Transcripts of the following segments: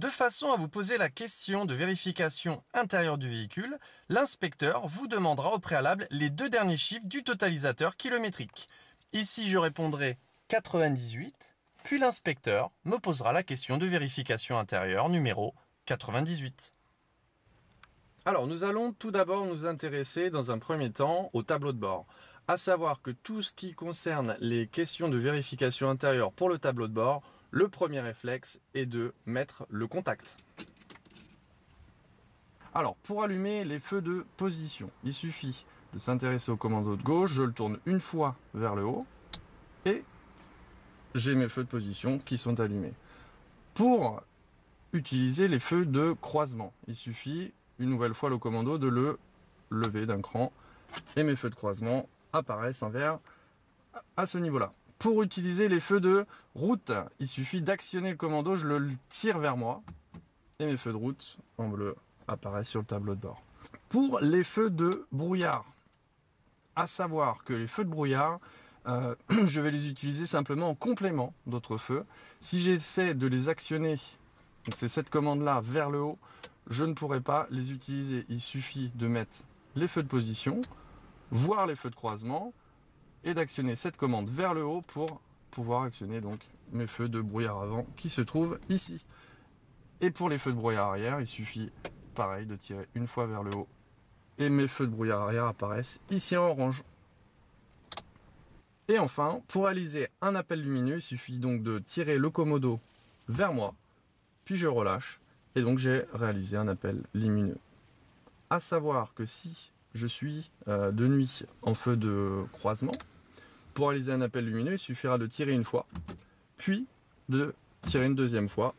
De façon à vous poser la question de vérification intérieure du véhicule, l'inspecteur vous demandera au préalable les 2 derniers chiffres du totalisateur kilométrique. Ici, je répondrai 98, puis l'inspecteur me posera la question de vérification intérieure numéro 98. Alors, nous allons tout d'abord nous intéresser dans un premier temps au tableau de bord. À savoir que tout ce qui concerne les questions de vérification intérieure pour le tableau de bord, le premier réflexe est de mettre le contact. Alors, pour allumer les feux de position, il suffit de s'intéresser au commando de gauche, je le tourne une fois vers le haut et j'ai mes feux de position qui sont allumés. Pour utiliser les feux de croisement, il suffit une nouvelle fois le commando de le lever d'un cran et mes feux de croisement apparaissent en vert à ce niveau-là. Pour utiliser les feux de route, il suffit d'actionner le commando, je le tire vers moi et mes feux de route en bleu apparaissent sur le tableau de bord. Pour les feux de brouillard, à savoir que les feux de brouillard, je vais les utiliser simplement en complément d'autres feux. Si j'essaie de les actionner, donc c'est cette commande-là vers le haut, je ne pourrai pas les utiliser. Il suffit de mettre les feux de position, voir les feux de croisement, et d'actionner cette commande vers le haut pour pouvoir actionner donc mes feux de brouillard avant qui se trouvent ici. Et pour les feux de brouillard arrière, il suffit pareil de tirer une fois vers le haut et mes feux de brouillard arrière apparaissent ici en orange. Et enfin, pour réaliser un appel lumineux, il suffit donc de tirer le commodo vers moi, puis je relâche et donc j'ai réalisé un appel lumineux. À savoir que si je suis de nuit en feu de croisement, pour réaliser un appel lumineux, il suffira de tirer une fois, puis de tirer une deuxième fois,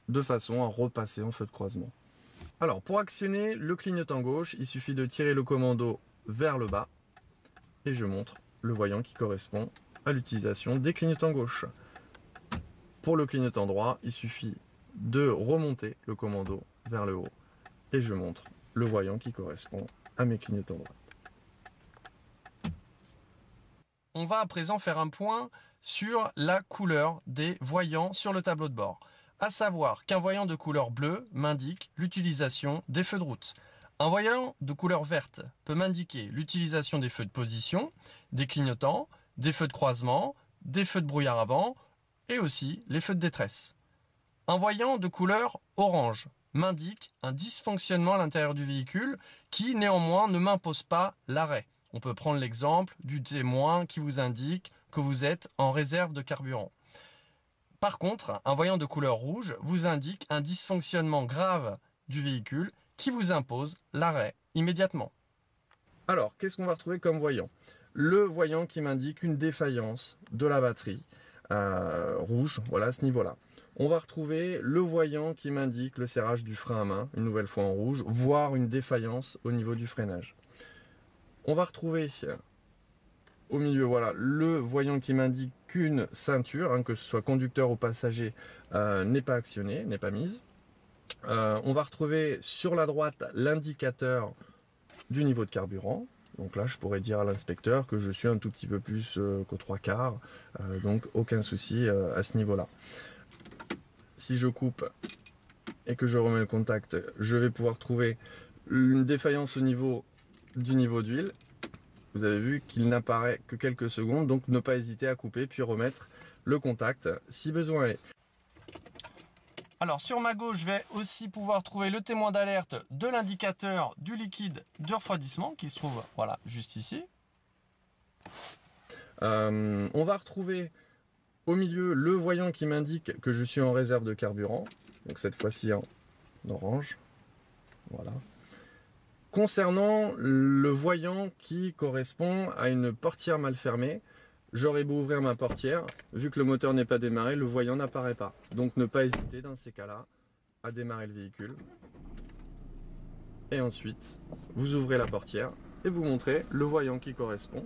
de façon à repasser en feu de croisement. Alors, pour actionner le clignotant gauche, il suffit de tirer le commando vers le bas, et je montre le voyant qui correspond à l'utilisation des clignotants gauche. Pour le clignotant droit, il suffit de remonter le commando vers le haut, et je montre le voyant qui correspond à mes clignotants droits. On va à présent faire un point sur la couleur des voyants sur le tableau de bord. À savoir qu'un voyant de couleur bleue m'indique l'utilisation des feux de route. Un voyant de couleur verte peut m'indiquer l'utilisation des feux de position, des clignotants, des feux de croisement, des feux de brouillard avant et aussi les feux de détresse. Un voyant de couleur orange m'indique un dysfonctionnement à l'intérieur du véhicule qui néanmoins ne m'impose pas l'arrêt. On peut prendre l'exemple du témoin qui vous indique que vous êtes en réserve de carburant. Par contre, un voyant de couleur rouge vous indique un dysfonctionnement grave du véhicule qui vous impose l'arrêt immédiatement. Alors, qu'est-ce qu'on va retrouver comme voyant? Le voyant qui m'indique une défaillance de la batterie rouge, voilà à ce niveau-là. On va retrouver le voyant qui m'indique le serrage du frein à main, une nouvelle fois en rouge, voire une défaillance au niveau du freinage. On va retrouver au milieu, voilà, le voyant qui m'indique qu'une ceinture, que ce soit conducteur ou passager, n'est pas actionnée, n'est pas mise. On va retrouver sur la droite l'indicateur du niveau de carburant. Donc là, je pourrais dire à l'inspecteur que je suis un tout petit peu plus qu'aux 3/4, donc aucun souci à ce niveau-là. Si je coupe et que je remets le contact, je vais pouvoir trouver une défaillance au niveau du niveau d'huile. Vous avez vu qu'il n'apparaît que quelques secondes, donc ne pas hésiter à couper puis remettre le contact si besoin est. Alors sur ma gauche, je vais aussi pouvoir trouver le témoin d'alerte de l'indicateur du liquide de refroidissement qui se trouve voilà juste ici. On va retrouver au milieu le voyant qui m'indique que je suis en réserve de carburant, donc cette fois-ci en orange. Voilà. Concernant le voyant qui correspond à une portière mal fermée, j'aurais beau ouvrir ma portière, vu que le moteur n'est pas démarré, le voyant n'apparaît pas. Donc ne pas hésiter dans ces cas-là à démarrer le véhicule. Et ensuite, vous ouvrez la portière et vous montrez le voyant qui correspond.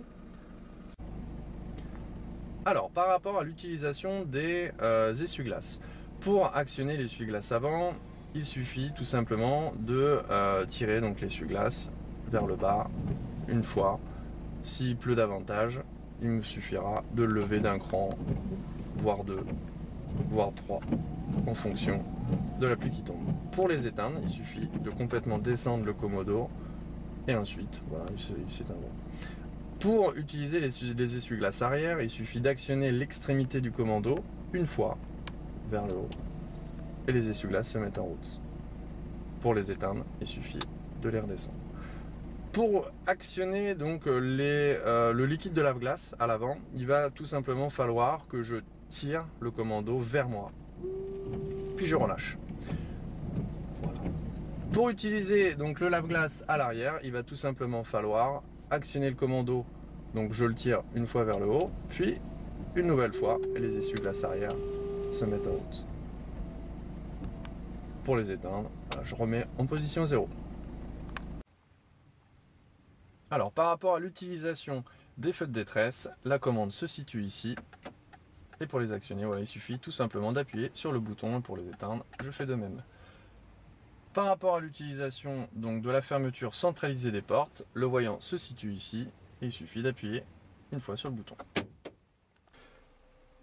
Alors, par rapport à l'utilisation des essuie-glaces. Pour actionner l'essuie-glace avant, il suffit tout simplement de tirer donc l'essuie-glace vers le bas une fois. S'il pleut davantage, il me suffira de le lever d'un cran, voire deux, voire 3, en fonction de la pluie qui tombe. Pour les éteindre, il suffit de complètement descendre le commodo et ensuite, voilà, il s'éteindront. Pour utiliser les essuie-glaces arrière, il suffit d'actionner l'extrémité du commando une fois vers le haut et les essuie-glaces se mettent en route. Pour les éteindre, il suffit de les redescendre. Pour actionner donc le liquide de lave-glace à l'avant, il va tout simplement falloir que je tire le commando vers moi, puis je relâche. Voilà. Pour utiliser donc le lave-glace à l'arrière, il va tout simplement falloir actionner le commando, donc je le tire une fois vers le haut, puis une nouvelle fois, et les essuie-glaces arrière se mettent en route. Pour les éteindre, voilà, je remets en position 0. Alors, par rapport à l'utilisation des feux de détresse, la commande se situe ici. Et pour les actionner, voilà, il suffit tout simplement d'appuyer sur le bouton. Et pour les éteindre, je fais de même. Par rapport à l'utilisation donc de la fermeture centralisée des portes, le voyant se situe ici. Et il suffit d'appuyer une fois sur le bouton.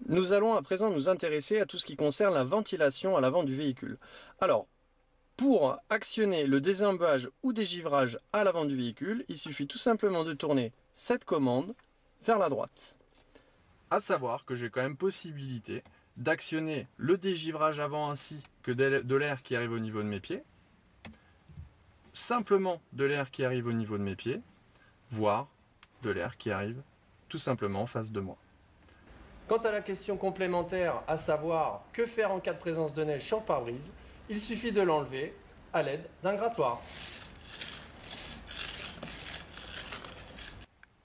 Nous allons à présent nous intéresser à tout ce qui concerne la ventilation à l'avant du véhicule. Alors, pour actionner le désembâge ou dégivrage à l'avant du véhicule, il suffit tout simplement de tourner cette commande vers la droite. À savoir que j'ai quand même possibilité d'actionner le dégivrage avant ainsi que de l'air qui arrive au niveau de mes pieds, simplement de l'air qui arrive au niveau de mes pieds, voire de l'air qui arrive tout simplement en face de moi. Quant à la question complémentaire, à savoir que faire en cas de présence de neige sur le pare-brise, il suffit de l'enlever à l'aide d'un grattoir.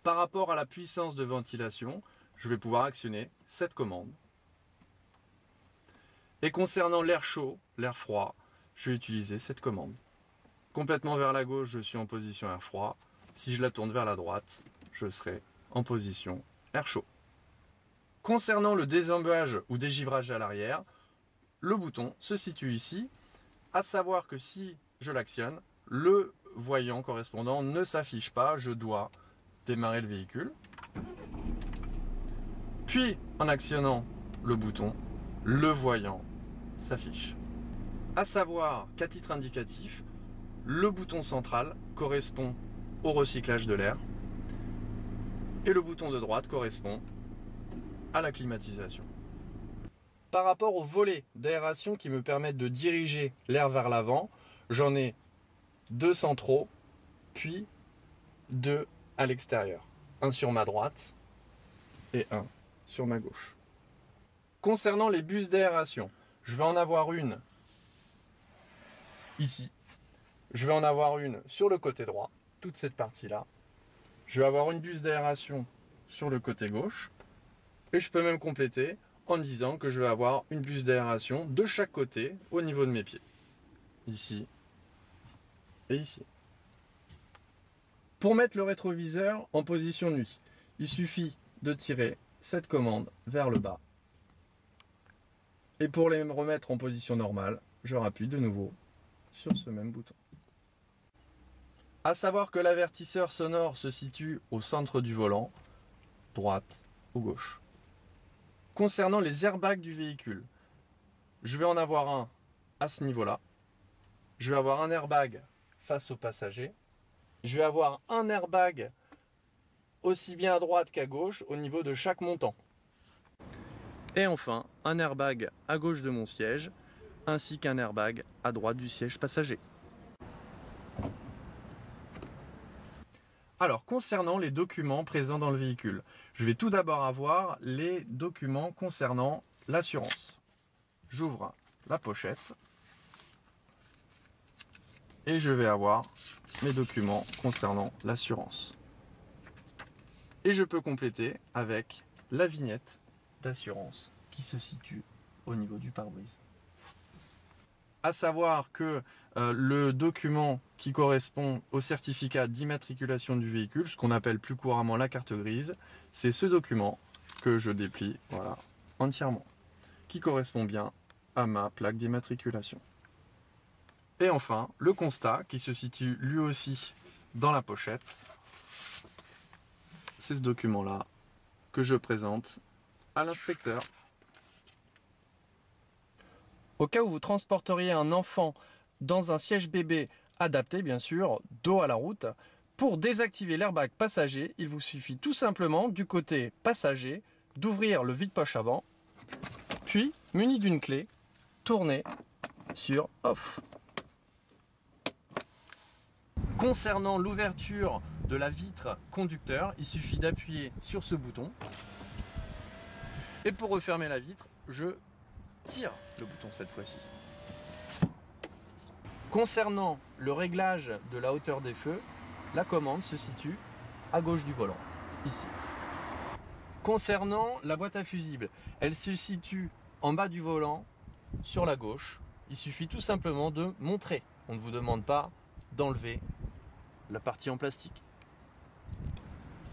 Par rapport à la puissance de ventilation, je vais pouvoir actionner cette commande. Et concernant l'air chaud, l'air froid, je vais utiliser cette commande. Complètement vers la gauche, je suis en position air froid. Si je la tourne vers la droite, je serai en position air chaud. Concernant le désembâge ou dégivrage à l'arrière, le bouton se situe ici, à savoir que si je l'actionne, le voyant correspondant ne s'affiche pas, je dois démarrer le véhicule. Puis, en actionnant le bouton, le voyant s'affiche. À savoir qu'à titre indicatif, le bouton central correspond au recyclage de l'air et le bouton de droite correspond à la climatisation. Par rapport aux volets d'aération qui me permettent de diriger l'air vers l'avant, j'en ai 2 centraux, puis 2 à l'extérieur. Un sur ma droite et un sur ma gauche. Concernant les buses d'aération, je vais en avoir une ici. Je vais en avoir une sur le côté droit, toute cette partie-là. Je vais avoir une buse d'aération sur le côté gauche. Et je peux même compléter en disant que je vais avoir une buse d'aération de chaque côté au niveau de mes pieds. Ici et ici. Pour mettre le rétroviseur en position nuit, il suffit de tirer cette commande vers le bas. Et pour les remettre en position normale, je rappuie de nouveau sur ce même bouton. À savoir que l'avertisseur sonore se situe au centre du volant, droite ou gauche. Concernant les airbags du véhicule, je vais en avoir un à ce niveau-là. Je vais avoir un airbag face au passager. Je vais avoir un airbag aussi bien à droite qu'à gauche au niveau de chaque montant. Et enfin, un airbag à gauche de mon siège, ainsi qu'un airbag à droite du siège passager. Alors, concernant les documents présents dans le véhicule, je vais tout d'abord avoir les documents concernant l'assurance. J'ouvre la pochette et je vais avoir mes documents concernant l'assurance. Et je peux compléter avec la vignette d'assurance qui se situe au niveau du pare-brise. À savoir que le document qui correspond au certificat d'immatriculation du véhicule, ce qu'on appelle plus couramment la carte grise, c'est ce document que je déplie voilà, entièrement, qui correspond bien à ma plaque d'immatriculation. Et enfin, le constat qui se situe lui aussi dans la pochette, c'est ce document-là que je présente à l'inspecteur. Au cas où vous transporteriez un enfant dans un siège bébé adapté, bien sûr, dos à la route, pour désactiver l'airbag passager, il vous suffit tout simplement du côté passager d'ouvrir le vide-poche avant, puis, muni d'une clé, tourner sur Off. Concernant l'ouverture de la vitre conducteur, il suffit d'appuyer sur ce bouton. Et pour refermer la vitre, je tire le bouton cette fois-ci. Concernant le réglage de la hauteur des feux, la commande se situe à gauche du volant, ici. Concernant la boîte à fusibles, elle se situe en bas du volant, sur la gauche. Il suffit tout simplement de montrer. On ne vous demande pas d'enlever la partie en plastique.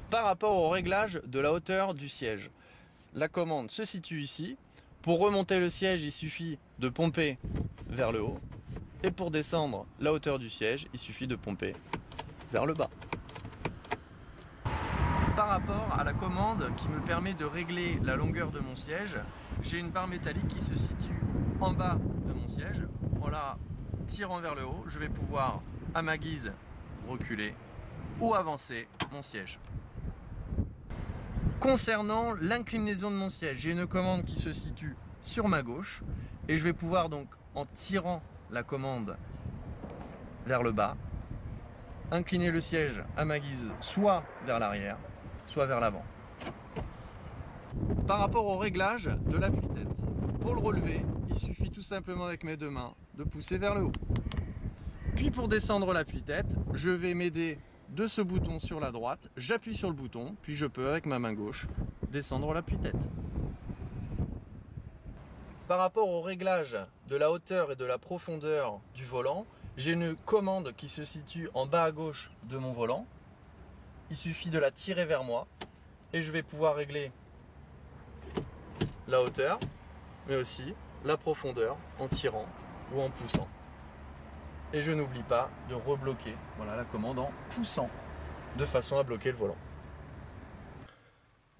Par rapport au réglage de la hauteur du siège, la commande se situe ici. Pour remonter le siège, il suffit de pomper vers le haut. Et pour descendre la hauteur du siège, il suffit de pomper vers le bas. Par rapport à la commande qui me permet de régler la longueur de mon siège, j'ai une barre métallique qui se situe en bas de mon siège. En la tirant vers le haut, je vais pouvoir, à ma guise, reculer ou avancer mon siège. Concernant l'inclinaison de mon siège, j'ai une commande qui se situe sur ma gauche et je vais pouvoir donc, en tirant la commande vers le bas, incliner le siège à ma guise soit vers l'arrière, soit vers l'avant. Par rapport au réglage de l'appui-tête, pour le relever, il suffit tout simplement avec mes deux mains de pousser vers le haut. Puis pour descendre l'appui-tête, je vais m'aider de ce bouton sur la droite, j'appuie sur le bouton, puis je peux avec ma main gauche descendre l'appui-tête. Par rapport au réglage de la hauteur et de la profondeur du volant, j'ai une commande qui se situe en bas à gauche de mon volant. Il suffit de la tirer vers moi et je vais pouvoir régler la hauteur, mais aussi la profondeur en tirant ou en poussant. Et je n'oublie pas de rebloquer, voilà la commande en poussant, de façon à bloquer le volant.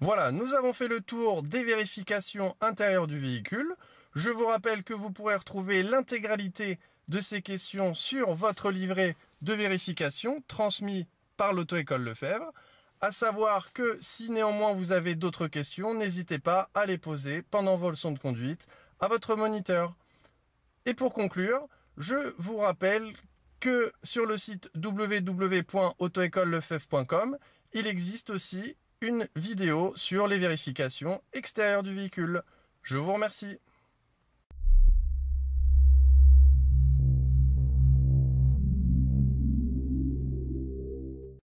Voilà, nous avons fait le tour des vérifications intérieures du véhicule. Je vous rappelle que vous pourrez retrouver l'intégralité de ces questions sur votre livret de vérification transmis par l'Auto-École Lefebvre. À savoir que si néanmoins vous avez d'autres questions, n'hésitez pas à les poser pendant vos leçons de conduite à votre moniteur. Et pour conclure, je vous rappelle que sur le site www.autoecolelefebvre.com, il existe aussi une vidéo sur les vérifications extérieures du véhicule. Je vous remercie.